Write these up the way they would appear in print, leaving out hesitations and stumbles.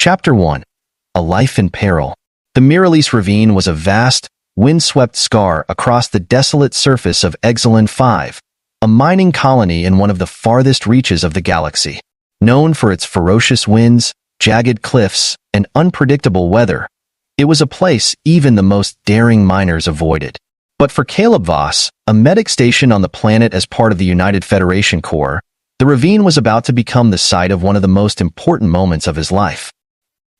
Chapter 1. A Life in Peril. The Miry Ravine was a vast, windswept scar across the desolate surface of Exilin 5, a mining colony in one of the farthest reaches of the galaxy. Known for its ferocious winds, jagged cliffs, and unpredictable weather, it was a place even the most daring miners avoided. But for Caleb Voss, a medic stationed on the planet as part of the United Federation Corps, the ravine was about to become the site of one of the most important moments of his life.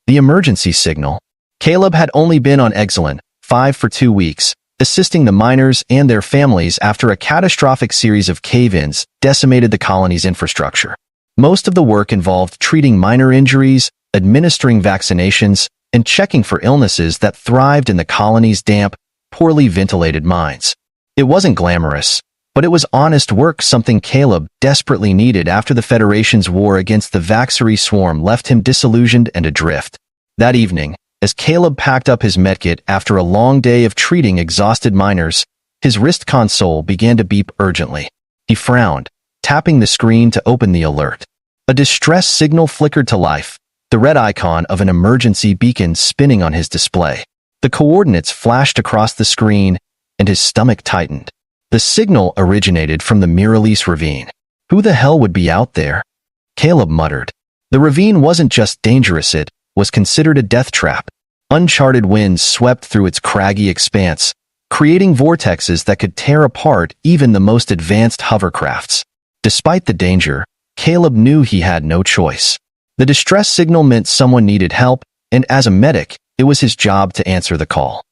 The emergency signal. Caleb had only been on Exilin 5 for 2 weeks, assisting the miners and their families after a catastrophic series of cave-ins decimated the colony's infrastructure. Most of the work involved treating minor injuries, administering vaccinations, and checking for illnesses that thrived in the colony's damp, poorly ventilated mines. It wasn't glamorous, but it was honest work, something Caleb desperately needed after the Federation's war against the Vaxxery swarm left him disillusioned and adrift. That evening, as Caleb packed up his medkit after a long day of treating exhausted miners, his wrist console began to beep urgently. He frowned, tapping the screen to open the alert. A distress signal flickered to life, the red icon of an emergency beacon spinning on his display. The coordinates flashed across the screen, and his stomach tightened. The signal originated from the Miry Ravine. Who the hell would be out there? Caleb muttered. The ravine wasn't just dangerous, it was considered a death trap. Uncharted winds swept through its craggy expanse, creating vortexes that could tear apart even the most advanced hovercrafts. Despite the danger, Caleb knew he had no choice. The distress signal meant someone needed help, and as a medic, it was his job to answer the call.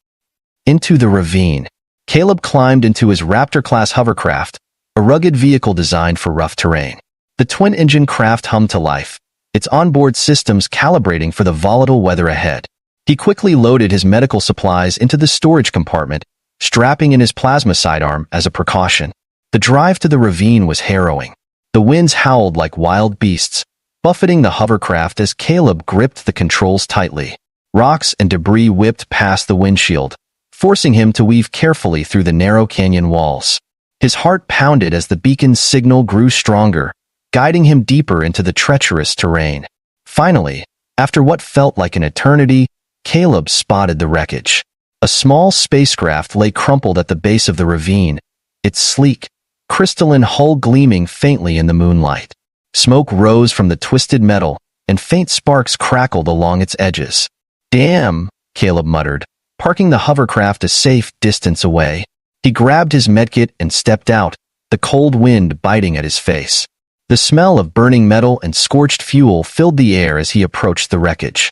Into the ravine. Caleb climbed into his Raptor-class hovercraft, a rugged vehicle designed for rough terrain. The twin-engine craft hummed to life, its onboard systems calibrating for the volatile weather ahead. He quickly loaded his medical supplies into the storage compartment, strapping in his plasma sidearm as a precaution. The drive to the ravine was harrowing. The winds howled like wild beasts, buffeting the hovercraft as Caleb gripped the controls tightly. Rocks and debris whipped past the windshield, forcing him to weave carefully through the narrow canyon walls. His heart pounded as the beacon's signal grew stronger, guiding him deeper into the treacherous terrain. Finally, after what felt like an eternity, Caleb spotted the wreckage. A small spacecraft lay crumpled at the base of the ravine, its sleek, crystalline hull gleaming faintly in the moonlight. Smoke rose from the twisted metal, and faint sparks crackled along its edges. "Damn," Caleb muttered, parking the hovercraft a safe distance away. He grabbed his medkit and stepped out, the cold wind biting at his face. The smell of burning metal and scorched fuel filled the air as he approached the wreckage.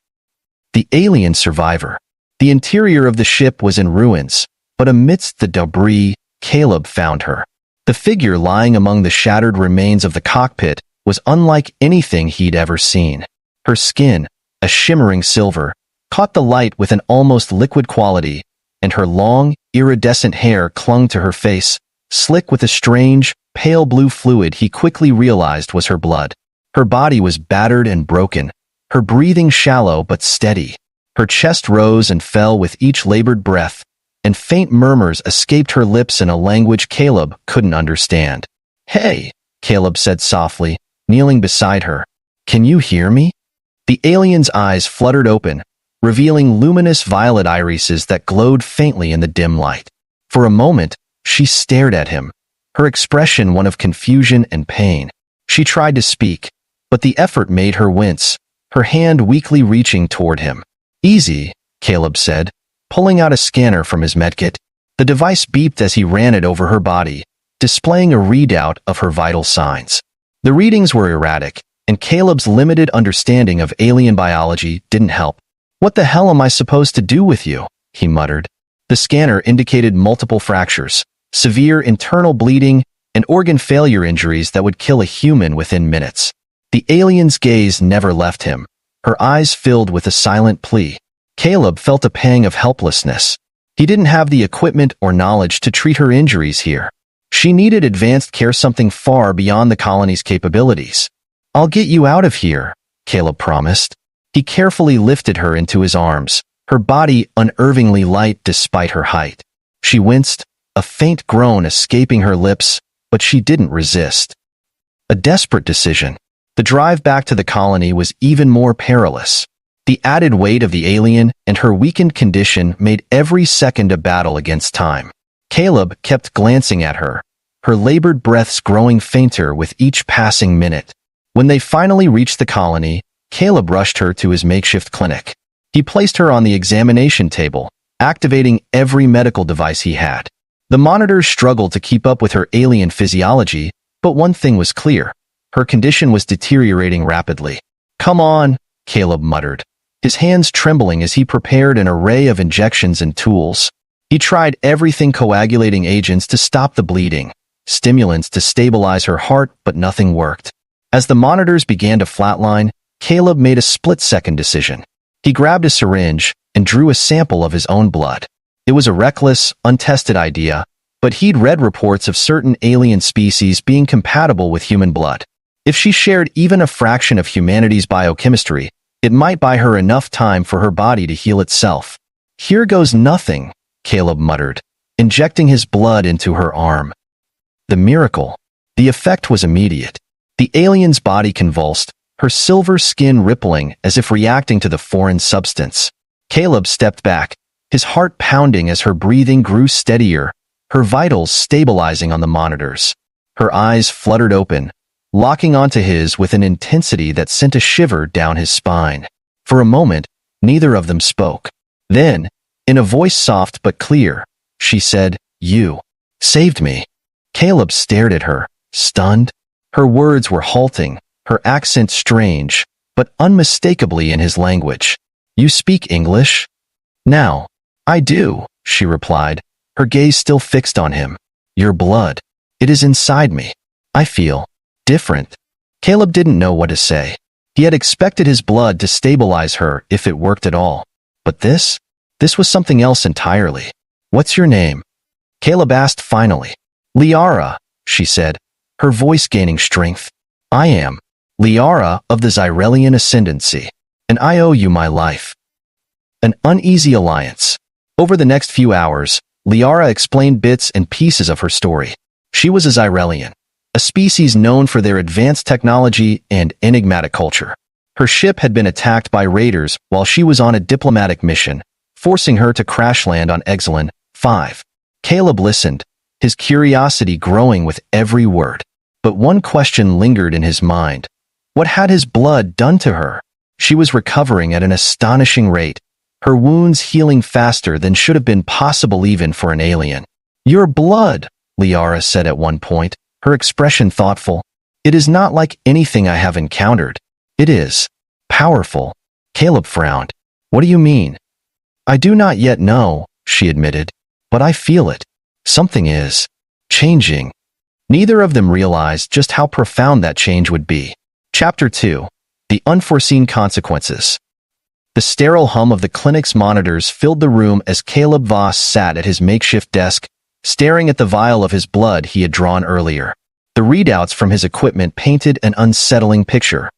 The alien survivor. The interior of the ship was in ruins, but amidst the debris, Caleb found her. The figure lying among the shattered remains of the cockpit was unlike anything he'd ever seen. Her skin, a shimmering silver, caught the light with an almost liquid quality, and her long, iridescent hair clung to her face, slick with a strange, pale blue fluid he quickly realized was her blood. Her body was battered and broken, her breathing shallow but steady. Her chest rose and fell with each labored breath, and faint murmurs escaped her lips in a language Caleb couldn't understand. "Hey," Caleb said softly, kneeling beside her. "Can you hear me?" The alien's eyes fluttered open, revealing luminous violet irises that glowed faintly in the dim light. For a moment, she stared at him, her expression one of confusion and pain. She tried to speak, but the effort made her wince, her hand weakly reaching toward him. "Easy," Caleb said, pulling out a scanner from his medkit. The device beeped as he ran it over her body, displaying a readout of her vital signs. The readings were erratic, and Caleb's limited understanding of alien biology didn't help. "What the hell am I supposed to do with you?" he muttered. The scanner indicated multiple fractures, severe internal bleeding, and organ failure injuries that would kill a human within minutes. The alien's gaze never left him, her eyes filled with a silent plea. Caleb felt a pang of helplessness. He didn't have the equipment or knowledge to treat her injuries here. She needed advanced care, something far beyond the colony's capabilities. "I'll get you out of here," Caleb promised. He carefully lifted her into his arms, her body unnervingly light despite her height. She winced, a faint groan escaping her lips, but she didn't resist. A desperate decision. The drive back to the colony was even more perilous. The added weight of the alien and her weakened condition made every second a battle against time. Caleb kept glancing at her, her labored breaths growing fainter with each passing minute. When they finally reached the colony, Caleb rushed her to his makeshift clinic. He placed her on the examination table, activating every medical device he had. The monitors struggled to keep up with her alien physiology, but one thing was clear. Her condition was deteriorating rapidly. "Come on," Caleb muttered, his hands trembling as he prepared an array of injections and tools. He tried everything: coagulating agents to stop the bleeding, stimulants to stabilize her heart, but nothing worked. As the monitors began to flatline, Caleb made a split-second decision. He grabbed a syringe and drew a sample of his own blood. It was a reckless, untested idea, but he'd read reports of certain alien species being compatible with human blood. If she shared even a fraction of humanity's biochemistry, it might buy her enough time for her body to heal itself. "Here goes nothing," Caleb muttered, injecting his blood into her arm. The miracle. The effect was immediate. The alien's body convulsed, her silver skin rippling as if reacting to the foreign substance. Caleb stepped back, his heart pounding as her breathing grew steadier, her vitals stabilizing on the monitors. Her eyes fluttered open, locking onto his with an intensity that sent a shiver down his spine. For a moment, neither of them spoke. Then, in a voice soft but clear, she said, "You saved me." Caleb stared at her, stunned. Her words were halting, her accent strange, but unmistakably in his language. "You speak English?" "Now, I do," she replied, her gaze still fixed on him. "Your blood. It is inside me. I feel different." Caleb didn't know what to say. He had expected his blood to stabilize her if it worked at all. But this was something else entirely. "What's your name?" Caleb asked finally. "Liara," she said, her voice gaining strength. "I am Liara of the Xyrelian Ascendancy, and I owe you my life." An uneasy alliance. Over the next few hours, Liara explained bits and pieces of her story. She was a Xyrelian, a species known for their advanced technology and enigmatic culture. Her ship had been attacked by raiders while she was on a diplomatic mission, forcing her to crash land on Exelon 5. Caleb listened, his curiosity growing with every word. But one question lingered in his mind. What had his blood done to her? She was recovering at an astonishing rate, her wounds healing faster than should have been possible even for an alien. "Your blood," Liara said at one point, her expression thoughtful. "It is not like anything I have encountered. It is powerful." Caleb frowned. "What do you mean?" "I do not yet know," she admitted, "but I feel it. Something is changing." Neither of them realized just how profound that change would be. Chapter 2. The Unforeseen Consequences. The sterile hum of the clinic's monitors filled the room as Caleb Voss sat at his makeshift desk, staring at the vial of his blood he had drawn earlier. The readouts from his equipment painted an unsettling picture.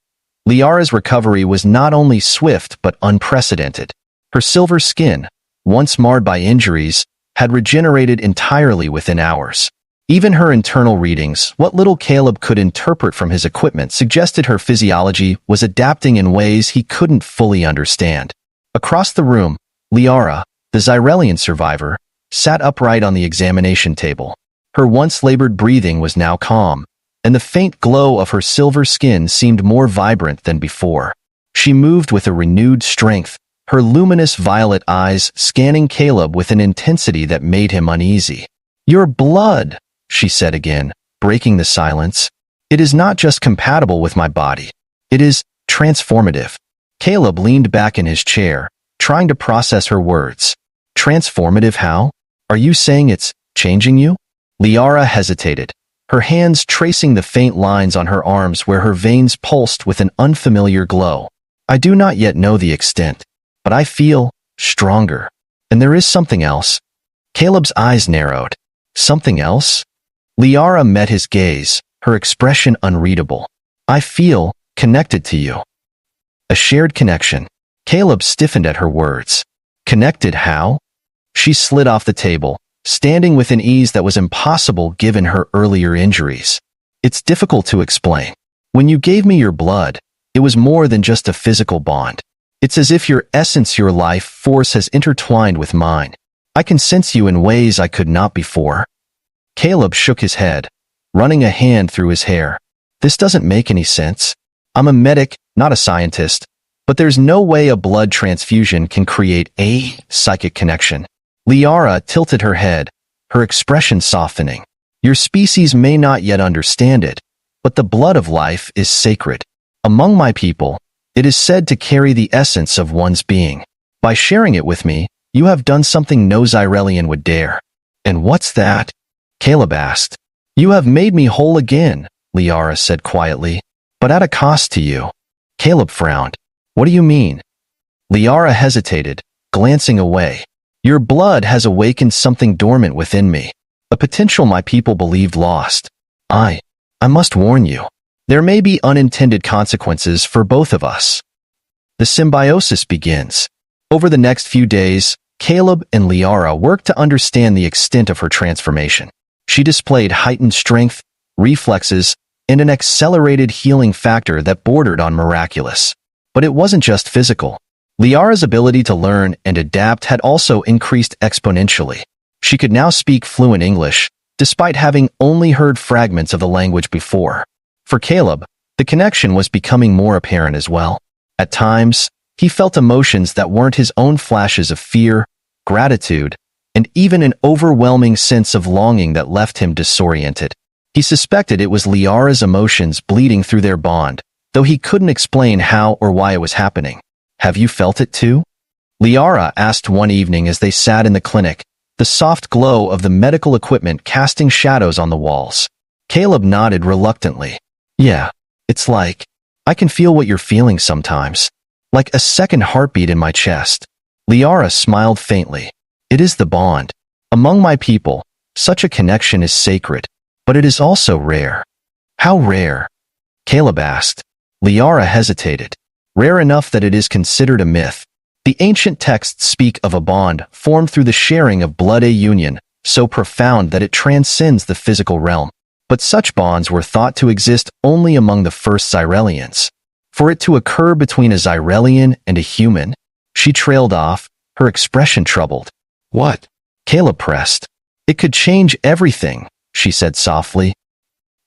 Liara's recovery was not only swift but unprecedented. Her silver skin, once marred by injuries, had regenerated entirely within hours. Even her internal readings, what little Caleb could interpret from his equipment, suggested her physiology was adapting in ways he couldn't fully understand. Across the room, Liara, the Xyrelian survivor, sat upright on the examination table. Her once labored breathing was now calm, and the faint glow of her silver skin seemed more vibrant than before. She moved with a renewed strength, her luminous violet eyes scanning Caleb with an intensity that made him uneasy. "Your blood," she said again, breaking the silence. "It is not just compatible with my body. It is transformative." Caleb leaned back in his chair, trying to process her words. "Transformative how? Are you saying it's changing you?" Liara hesitated, her hands tracing the faint lines on her arms where her veins pulsed with an unfamiliar glow. "I do not yet know the extent, but I feel stronger. And there is something else." Caleb's eyes narrowed. "Something else?" Liara met his gaze, her expression unreadable. "I feel connected to you." A shared connection. Caleb stiffened at her words. "Connected how?" She slid off the table, standing with an ease that was impossible given her earlier injuries. "It's difficult to explain. When you gave me your blood, it was more than just a physical bond. It's as if your essence, your life force has intertwined with mine. I can sense you in ways I could not before." Caleb shook his head, running a hand through his hair. "This doesn't make any sense. I'm a medic, not a scientist, but there's no way a blood transfusion can create a psychic connection." Liara tilted her head, her expression softening. "Your species may not yet understand it, but the blood of life is sacred. Among my people, it is said to carry the essence of one's being. By sharing it with me, you have done something no Xyrelian would dare." "And what's that?" Caleb asked. "You have made me whole again," Liara said quietly, "but at a cost to you." Caleb frowned. "What do you mean?" Liara hesitated, glancing away. "Your blood has awakened something dormant within me, a potential my people believed lost. I must warn you. There may be unintended consequences for both of us." The symbiosis begins. Over the next few days, Caleb and Liara worked to understand the extent of her transformation. She displayed heightened strength, reflexes, and an accelerated healing factor that bordered on miraculous. But it wasn't just physical. Liara's ability to learn and adapt had also increased exponentially. She could now speak fluent English, despite having only heard fragments of the language before. For Caleb, the connection was becoming more apparent as well. At times, he felt emotions that weren't his own, flashes of fear, gratitude, and even an overwhelming sense of longing that left him disoriented. He suspected it was Liara's emotions bleeding through their bond, though he couldn't explain how or why it was happening. "Have you felt it too?" Liara asked one evening as they sat in the clinic, the soft glow of the medical equipment casting shadows on the walls. Caleb nodded reluctantly. "Yeah, it's like, I can feel what you're feeling sometimes. Like a second heartbeat in my chest." Liara smiled faintly. "It is the bond. Among my people, such a connection is sacred, but it is also rare." "How rare?" Caleb asked. Liara hesitated. "Rare enough that it is considered a myth. The ancient texts speak of a bond formed through the sharing of blood, a union so profound that it transcends the physical realm. But such bonds were thought to exist only among the first Xyrelians. For it to occur between a Xyrelian and a human." She trailed off, her expression troubled. "What?" Caleb pressed. "It could change everything," she said softly.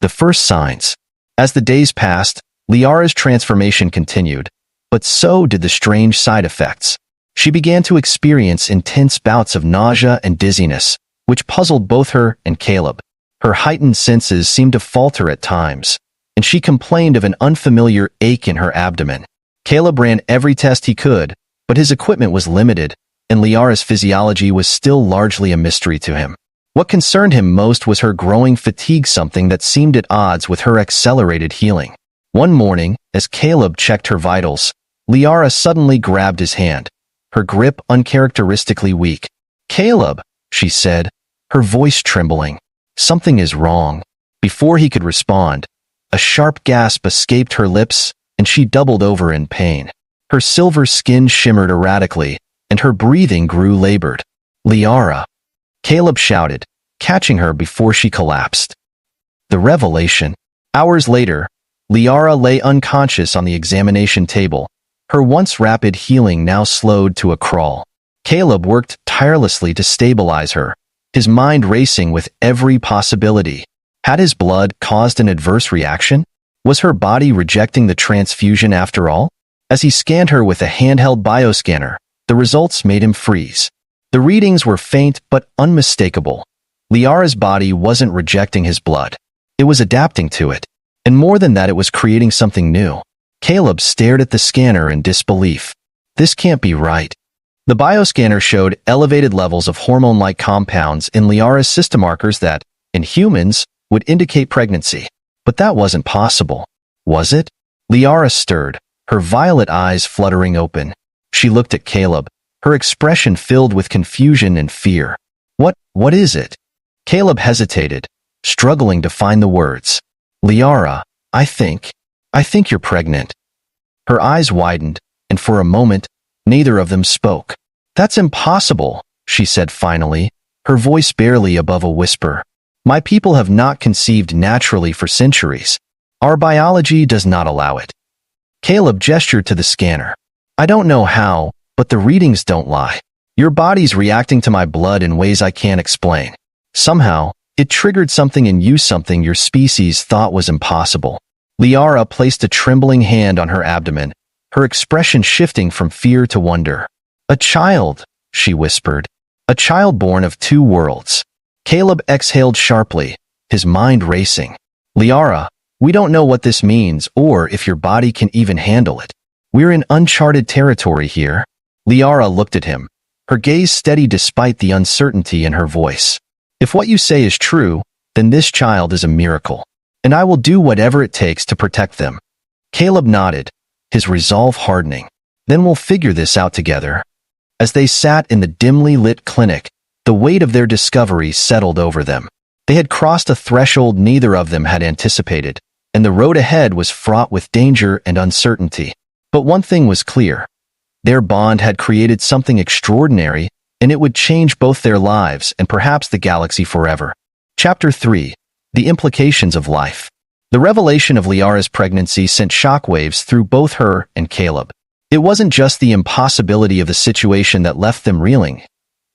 The first signs. As the days passed, Liara's transformation continued, but so did the strange side effects. She began to experience intense bouts of nausea and dizziness, which puzzled both her and Caleb. Her heightened senses seemed to falter at times, and she complained of an unfamiliar ache in her abdomen. Caleb ran every test he could, but his equipment was limited, and Liara's physiology was still largely a mystery to him. What concerned him most was her growing fatigue, something that seemed at odds with her accelerated healing. One morning, as Caleb checked her vitals, Liara suddenly grabbed his hand, her grip uncharacteristically weak. "Caleb," she said, her voice trembling. "Something is wrong." Before he could respond, a sharp gasp escaped her lips, and she doubled over in pain. Her silver skin shimmered erratically, and her breathing grew labored. "Liara!" Caleb shouted, catching her before she collapsed. The revelation. Hours later, Liara lay unconscious on the examination table, her once rapid healing now slowed to a crawl. Caleb worked tirelessly to stabilize her, his mind racing with every possibility. Had his blood caused an adverse reaction? Was her body rejecting the transfusion after all? As he scanned her with a handheld bioscanner, the results made him freeze. The readings were faint but unmistakable. Liara's body wasn't rejecting his blood. It was adapting to it. And more than that, it was creating something new. Caleb stared at the scanner in disbelief. This can't be right. The bioscanner showed elevated levels of hormone-like compounds in Liara's system markers that, in humans, would indicate pregnancy. But that wasn't possible. Was it? Liara stirred, her violet eyes fluttering open. She looked at Caleb, her expression filled with confusion and fear. What is it? Caleb hesitated, struggling to find the words. "Liara, I think you're pregnant." Her eyes widened, and for a moment, neither of them spoke. "That's impossible," she said finally, her voice barely above a whisper. "My people have not conceived naturally for centuries. Our biology does not allow it." Caleb gestured to the scanner. I don't know how, but the readings don't lie. Your body's reacting to my blood in ways I can't explain. Somehow, it triggered something in you, something your species thought was impossible. Liara placed a trembling hand on her abdomen, her expression shifting from fear to wonder. A child, she whispered. A child born of two worlds. Caleb exhaled sharply, his mind racing. Liara, we don't know what this means or if your body can even handle it. We're in uncharted territory here. Liara looked at him, her gaze steady despite the uncertainty in her voice. If what you say is true, then this child is a miracle, and I will do whatever it takes to protect them. Caleb nodded, his resolve hardening. Then we'll figure this out together. As they sat in the dimly lit clinic, the weight of their discovery settled over them. They had crossed a threshold neither of them had anticipated, and the road ahead was fraught with danger and uncertainty. But one thing was clear. Their bond had created something extraordinary, and it would change both their lives and perhaps the galaxy forever. Chapter 3. The Implications of Life. The revelation of Liara's pregnancy sent shockwaves through both her and Caleb. It wasn't just the impossibility of the situation that left them reeling. It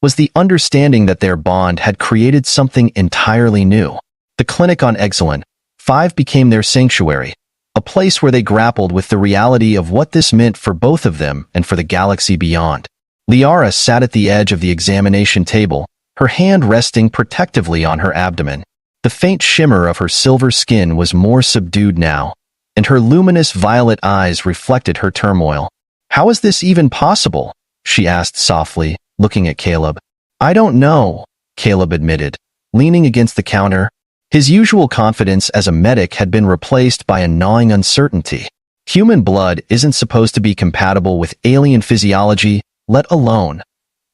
was the understanding that their bond had created something entirely new. The clinic on Exilon 5 became their sanctuary, a place where they grappled with the reality of what this meant for both of them and for the galaxy beyond. Liara sat at the edge of the examination table, her hand resting protectively on her abdomen. The faint shimmer of her silver skin was more subdued now, and her luminous violet eyes reflected her turmoil. How is this even possible? She asked softly, looking at Caleb. I don't know, Caleb admitted, leaning against the counter. His usual confidence as a medic had been replaced by a gnawing uncertainty. Human blood isn't supposed to be compatible with alien physiology, let alone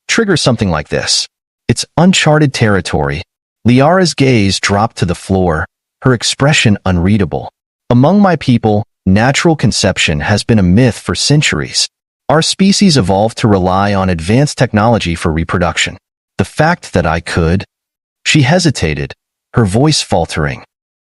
trigger something like this. It's uncharted territory. Liara's gaze dropped to the floor, her expression unreadable. Among my people, natural conception has been a myth for centuries. Our species evolved to rely on advanced technology for reproduction. The fact that I could... She hesitated, her voice faltering.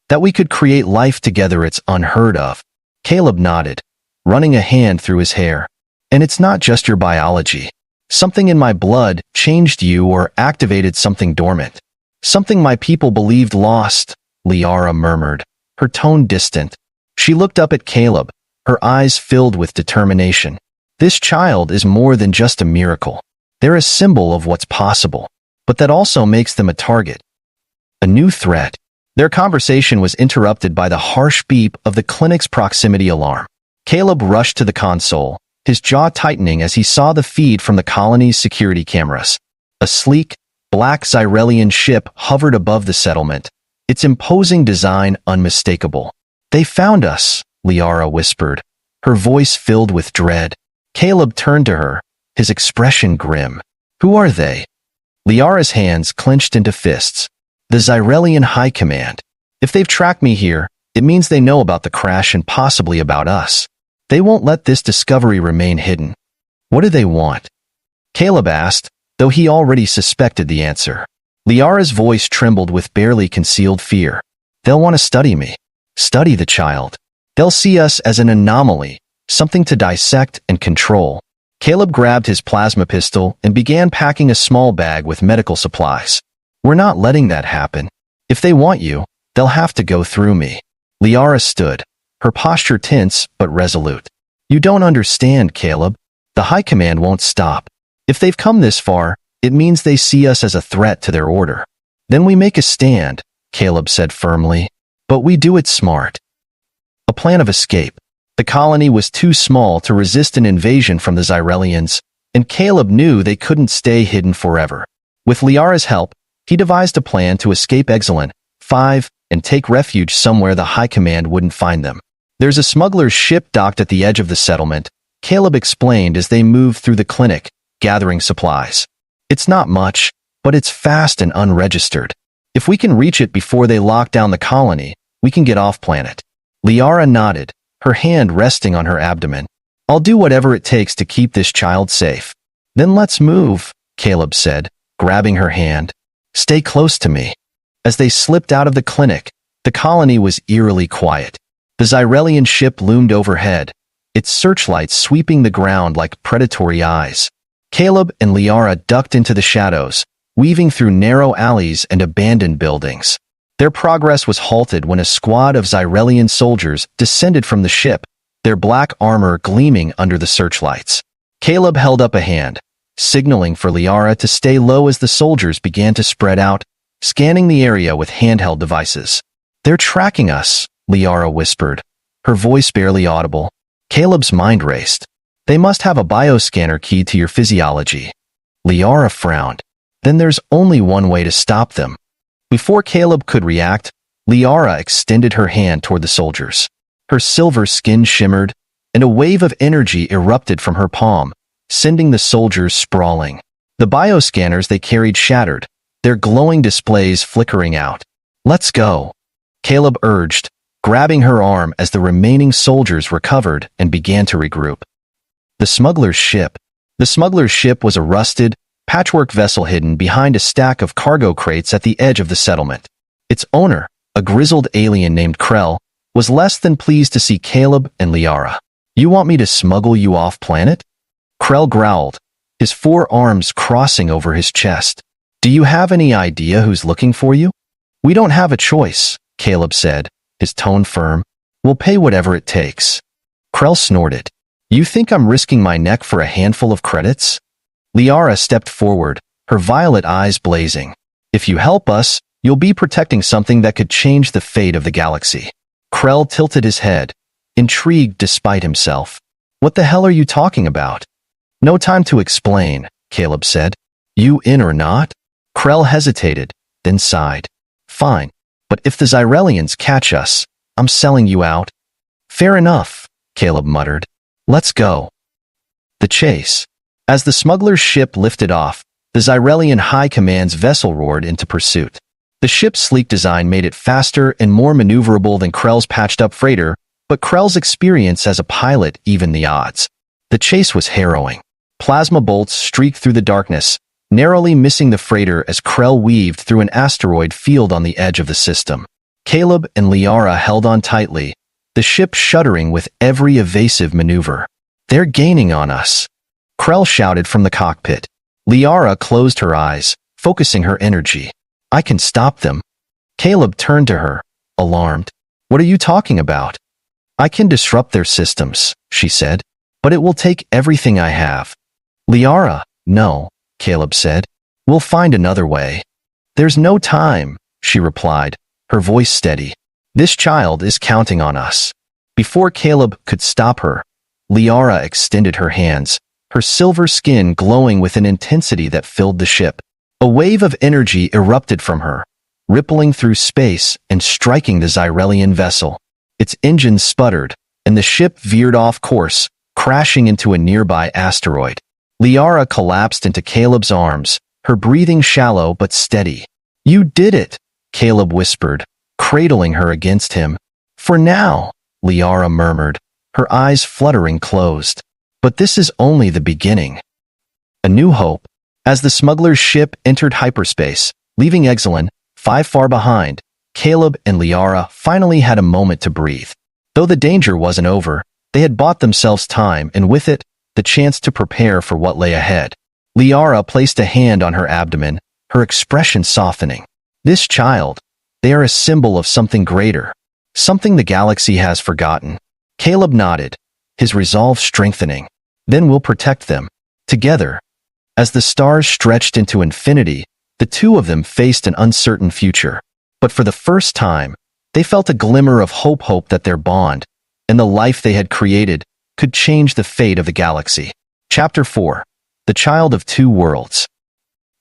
That we could create life together, it's unheard of. Caleb nodded, running a hand through his hair. And it's not just your biology. Something in my blood changed you or activated something dormant. Something my people believed lost, Liara murmured, her tone distant. She looked up at Caleb, her eyes filled with determination. This child is more than just a miracle. They're a symbol of what's possible, but that also makes them a target. A new threat. Their conversation was interrupted by the harsh beep of the clinic's proximity alarm. Caleb rushed to the console, his jaw tightening as he saw the feed from the colony's security cameras. A sleek, black Xyrelian ship hovered above the settlement, its imposing design unmistakable. They found us, Liara whispered, her voice filled with dread. Caleb turned to her, his expression grim. Who are they? Liara's hands clenched into fists. The Xyrelian High Command. If they've tracked me here, it means they know about the crash and possibly about us. They won't let this discovery remain hidden. What do they want? Caleb asked, though he already suspected the answer. Liara's voice trembled with barely concealed fear. They'll want to study me. Study the child. They'll see us as an anomaly, something to dissect and control. Caleb grabbed his plasma pistol and began packing a small bag with medical supplies. We're not letting that happen. If they want you, they'll have to go through me. Liara stood, her posture tense but resolute. You don't understand, Caleb. The High Command won't stop. If they've come this far, it means they see us as a threat to their order. Then we make a stand, Caleb said firmly. But we do it smart. A plan of escape. The colony was too small to resist an invasion from the Xyrelians, and Caleb knew they couldn't stay hidden forever. With Liara's help, he devised a plan to escape Exilon 5 and take refuge somewhere the High Command wouldn't find them. There's a smuggler's ship docked at the edge of the settlement, Caleb explained as they moved through the clinic, gathering supplies. It's not much, but it's fast and unregistered. If we can reach it before they lock down the colony, we can get off planet. Liara nodded, her hand resting on her abdomen. I'll do whatever it takes to keep this child safe. Then let's move, Caleb said, grabbing her hand. Stay close to me. As they slipped out of the clinic, the colony was eerily quiet. The Xyrelian ship loomed overhead, its searchlights sweeping the ground like predatory eyes. Caleb and Liara ducked into the shadows, weaving through narrow alleys and abandoned buildings. Their progress was halted when a squad of Xyrelian soldiers descended from the ship, their black armor gleaming under the searchlights. Caleb held up a hand, signaling for Liara to stay low as the soldiers began to spread out, scanning the area with handheld devices. "They're tracking us," Liara whispered, her voice barely audible. Caleb's mind raced. "They must have a bioscanner key to your physiology." Liara frowned. "Then there's only one way to stop them." Before Caleb could react, Liara extended her hand toward the soldiers. Her silver skin shimmered, and a wave of energy erupted from her palm, sending the soldiers sprawling. The bioscanners they carried shattered, their glowing displays flickering out. "Let's go," Caleb urged, grabbing her arm as the remaining soldiers recovered and began to regroup. The smuggler's ship. The smuggler's ship was a rusted, patchwork vessel hidden behind a stack of cargo crates at the edge of the settlement. Its owner, a grizzled alien named Krell, was less than pleased to see Caleb and Liara. "You want me to smuggle you off planet?" Krell growled, his four arms crossing over his chest. "Do you have any idea who's looking for you?" "We don't have a choice," Caleb said, his tone firm. "We'll pay whatever it takes." Krell snorted. "You think I'm risking my neck for a handful of credits?" Liara stepped forward, her violet eyes blazing. "If you help us, you'll be protecting something that could change the fate of the galaxy." Krell tilted his head, intrigued despite himself. "What the hell are you talking about?" "No time to explain," Caleb said. "You in or not?" Krell hesitated, then sighed. "Fine, but if the Xyrelians catch us, I'm selling you out." "Fair enough," Caleb muttered. "Let's go." The chase. As the smuggler's ship lifted off, the Xyrelian High Command's vessel roared into pursuit. The ship's sleek design made it faster and more maneuverable than Krell's patched-up freighter, but Krell's experience as a pilot evened the odds. The chase was harrowing. Plasma bolts streaked through the darkness, narrowly missing the freighter as Krell weaved through an asteroid field on the edge of the system. Caleb and Liara held on tightly, the ship shuddering with every evasive maneuver. "They're gaining on us," Krell shouted from the cockpit. Liara closed her eyes, focusing her energy. "I can stop them." Caleb turned to her, alarmed. "What are you talking about?" "I can disrupt their systems," she said, "but it will take everything I have." "Liara, no," Caleb said. "We'll find another way." "There's no time," she replied, her voice steady. "This child is counting on us." Before Caleb could stop her, Liara extended her hands, her silver skin glowing with an intensity that filled the ship. A wave of energy erupted from her, rippling through space and striking the Xyrelian vessel. Its engines sputtered, and the ship veered off course, crashing into a nearby asteroid. Liara collapsed into Caleb's arms, her breathing shallow but steady. "You did it," Caleb whispered, cradling her against him. "For now," Liara murmured, her eyes fluttering closed. "But this is only the beginning." A new hope. As the smuggler's ship entered hyperspace, leaving Exelon far behind, Caleb and Liara finally had a moment to breathe. Though the danger wasn't over, they had bought themselves time and with it, the chance to prepare for what lay ahead. Liara placed a hand on her abdomen, her expression softening. "This child, they are a symbol of something greater, something the galaxy has forgotten." Caleb nodded, his resolve strengthening. "Then we'll protect them. Together." As the stars stretched into infinity, the two of them faced an uncertain future. But for the first time, they felt a glimmer of hope that their bond, and the life they had created, could change the fate of the galaxy. Chapter 4. The Child of Two Worlds.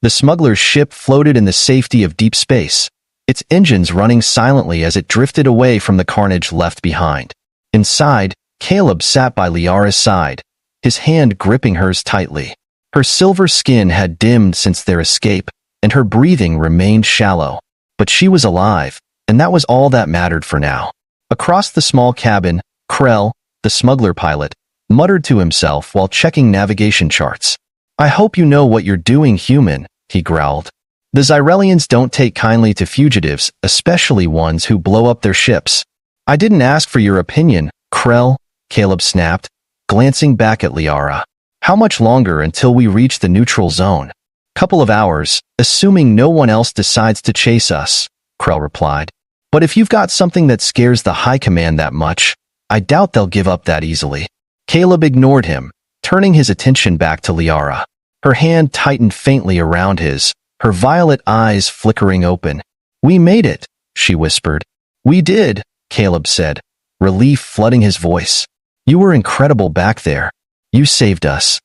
The smuggler's ship floated in the safety of deep space, its engines running silently as it drifted away from the carnage left behind. Inside, Caleb sat by Liara's side, his hand gripping hers tightly. Her silver skin had dimmed since their escape, and her breathing remained shallow. But she was alive, and that was all that mattered for now. Across the small cabin, Krell, the smuggler pilot, muttered to himself while checking navigation charts. "I hope you know what you're doing, human," he growled. "The Xyrelians don't take kindly to fugitives, especially ones who blow up their ships." "I didn't ask for your opinion, Krell," Caleb snapped, glancing back at Liara. How much longer until we reach the neutral zone? Couple of hours, assuming no one else decides to chase us, Krell replied. But if you've got something that scares the High Command that much, I doubt they'll give up that easily. Caleb ignored him, turning his attention back to Liara. Her hand tightened faintly around his, her violet eyes flickering open. We made it, she whispered. We did, Caleb said, relief flooding his voice. You were incredible back there. You saved us.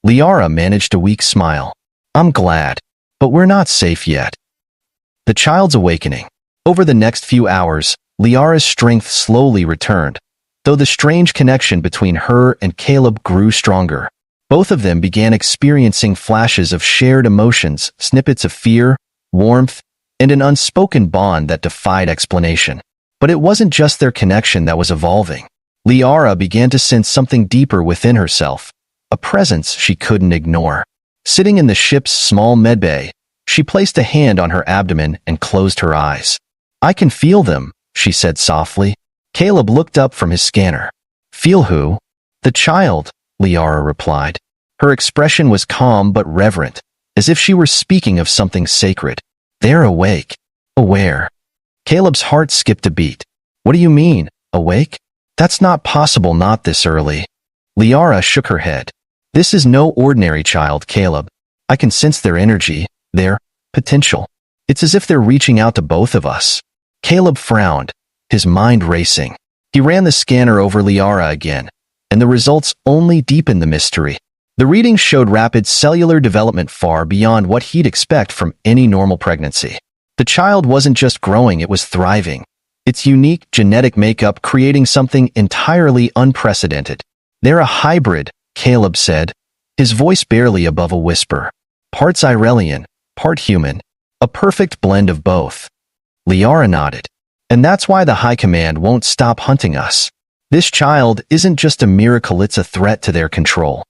Liara managed a weak smile. I'm glad, but we're not safe yet. The child's awakening. Over the next few hours, Liara's strength slowly returned, though the strange connection between her and Caleb grew stronger. Both of them began experiencing flashes of shared emotions, snippets of fear, warmth, and an unspoken bond that defied explanation. But it wasn't just their connection that was evolving. Liara began to sense something deeper within herself, a presence she couldn't ignore. Sitting in the ship's small medbay, she placed a hand on her abdomen and closed her eyes. I can feel them, she said softly. Caleb looked up from his scanner. Feel who? The child, Liara replied. Her expression was calm but reverent, as if she were speaking of something sacred. They're awake. Aware. Caleb's heart skipped a beat. What do you mean, awake? That's not possible, not this early. Liara shook her head. This is no ordinary child, Caleb. I can sense their energy, their potential. It's as if they're reaching out to both of us. Caleb frowned, his mind racing. He ran the scanner over Liara again, and the results only deepened the mystery. The readings showed rapid cellular development far beyond what he'd expect from any normal pregnancy. The child wasn't just growing, it was thriving. Its unique genetic makeup creating something entirely unprecedented. They're a hybrid, Caleb said, his voice barely above a whisper. Parts Irelian, part human. A perfect blend of both. Liara nodded. And that's why the High Command won't stop hunting us. This child isn't just a miracle, it's a threat to their control.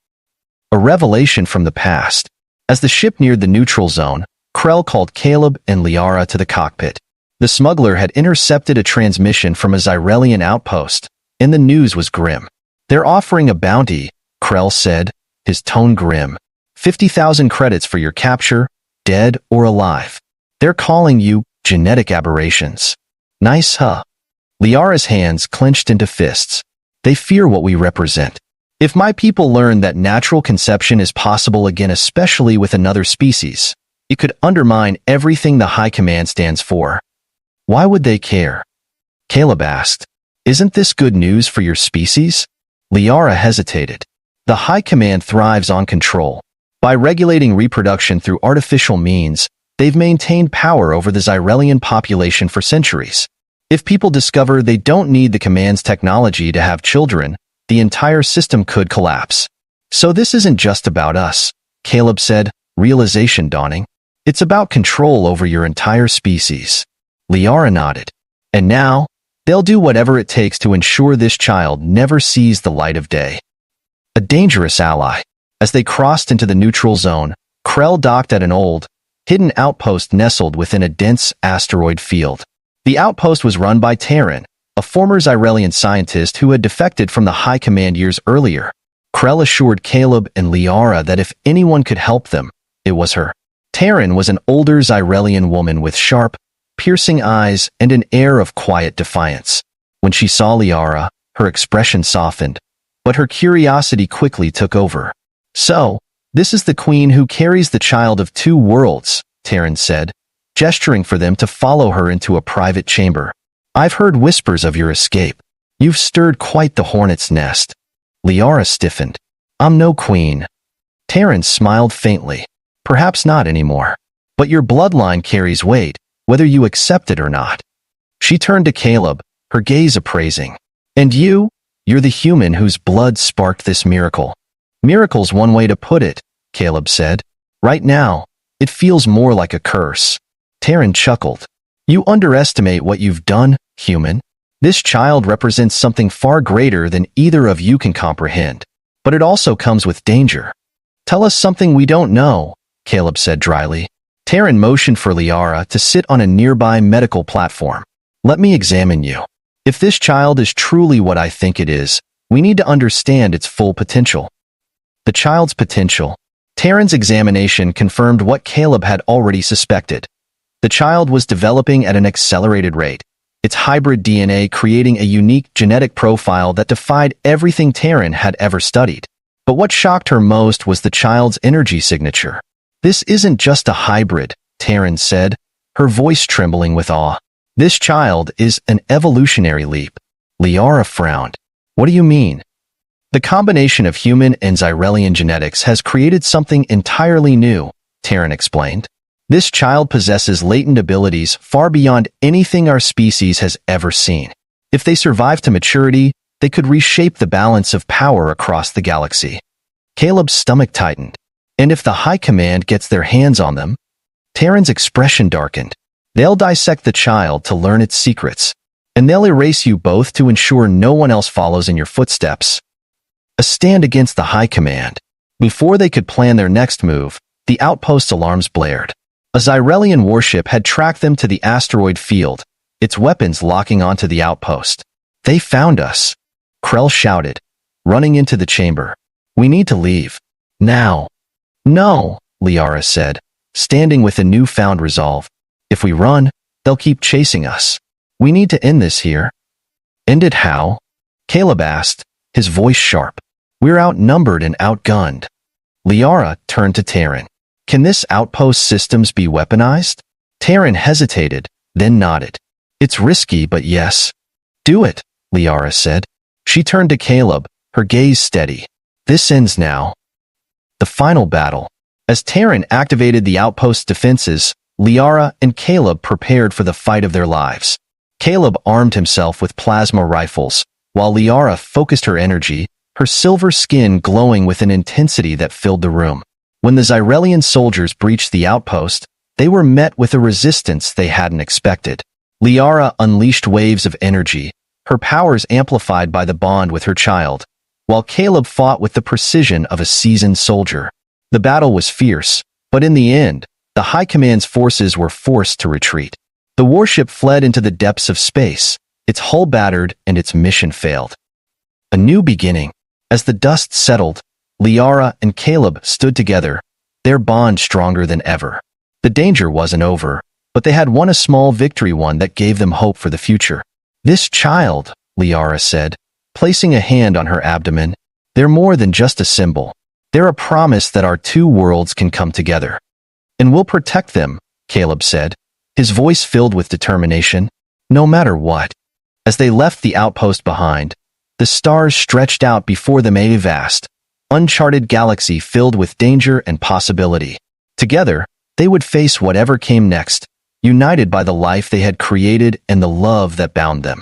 A revelation from the past. As the ship neared the neutral zone, Krell called Caleb and Liara to the cockpit. The smuggler had intercepted a transmission from a Xyrelian outpost, and the news was grim. They're offering a bounty, Krell said, his tone grim. 50,000 credits for your capture, dead or alive. They're calling you genetic aberrations. Nice, huh? Liara's hands clenched into fists. They fear what we represent. If my people learn that natural conception is possible again, especially with another species, it could undermine everything the High Command stands for. Why would they care? Caleb asked. Isn't this good news for your species? Liara hesitated. The High Command thrives on control. By regulating reproduction through artificial means, they've maintained power over the Xyrelian population for centuries. If people discover they don't need the Command's technology to have children, the entire system could collapse. So this isn't just about us, Caleb said, realization dawning. It's about control over your entire species. Liara nodded. And now, they'll do whatever it takes to ensure this child never sees the light of day. A dangerous ally. As they crossed into the neutral zone, Krell docked at an old, hidden outpost nestled within a dense asteroid field. The outpost was run by Terran, a former Xyrelian scientist who had defected from the High Command years earlier. Krell assured Caleb and Liara that if anyone could help them, it was her. Terran was an older Xyrelian woman with sharp, piercing eyes and an air of quiet defiance. When she saw Liara, her expression softened, but her curiosity quickly took over. So, this is the queen who carries the child of two worlds, Terran said, gesturing for them to follow her into a private chamber. I've heard whispers of your escape. You've stirred quite the hornet's nest. Liara stiffened. I'm no queen. Terran smiled faintly. Perhaps not anymore. But your bloodline carries weight, whether you accept it or not. She turned to Caleb, her gaze appraising. And you're the human whose blood sparked this miracle. Miracle's one way to put it, Caleb said. Right now, it feels more like a curse. Terran chuckled. You underestimate what you've done, human. This child represents something far greater than either of you can comprehend. But it also comes with danger. Tell us something we don't know, Caleb said dryly. Terran motioned for Liara to sit on a nearby medical platform. Let me examine you. If this child is truly what I think it is, We need to understand its full potential. The child's potential. Terran's examination confirmed what Caleb had already suspected. The child was developing at an accelerated rate, its hybrid DNA creating a unique genetic profile that defied everything Terran had ever studied. But what shocked her most was the child's energy signature. "This isn't just a hybrid," Terran said, her voice trembling with awe. "This child is an evolutionary leap." Liara frowned. "What do you mean?" "The combination of human and Xyrelian genetics has created something entirely new," Terran explained. "This child possesses latent abilities far beyond anything our species has ever seen. If they survive to maturity, they could reshape the balance of power across the galaxy." Caleb's stomach tightened. "And if the High Command gets their hands on them?" Terran's expression darkened. "They'll dissect the child to learn its secrets, and they'll erase you both to ensure no one else follows in your footsteps." A stand against the High Command. Before they could plan their next move, the outpost's alarms blared. A Xyrelian warship had tracked them to the asteroid field, its weapons locking onto the outpost. "They found us," Krell shouted, running into the chamber. "We need to leave. Now." "No," Liara said, standing with a newfound resolve. "If we run, they'll keep chasing us. We need to end this here." "End it how?" Caleb asked, his voice sharp. "We're outnumbered and outgunned." Liara turned to Terran. "Can this outpost systems be weaponized?" Terran hesitated, then nodded. "It's risky, but yes." "Do it," Liara said. She turned to Caleb, her gaze steady. "This ends now." The final battle. As Terran activated the outpost's defenses, Liara and Caleb prepared for the fight of their lives. Caleb armed himself with plasma rifles, while Liara focused her energy, her silver skin glowing with an intensity that filled the room. When the Xyrelian soldiers breached the outpost, they were met with a resistance they hadn't expected. Liara unleashed waves of energy, her powers amplified by the bond with her child, while Caleb fought with the precision of a seasoned soldier. The battle was fierce, but in the end, the High Command's forces were forced to retreat. The warship fled into the depths of space, its hull battered and its mission failed. A new beginning. As the dust settled, Liara and Caleb stood together, their bond stronger than ever. The danger wasn't over, but they had won a small victory, one that gave them hope for the future. "This child," Liara said, placing a hand on her abdomen, "they're more than just a symbol. They're a promise that our two worlds can come together. And we'll protect them," Caleb said, his voice filled with determination, "no matter what." As they left the outpost behind, the stars stretched out before them, a vast, uncharted galaxy filled with danger and possibility. Together, they would face whatever came next, united by the life they had created and the love that bound them.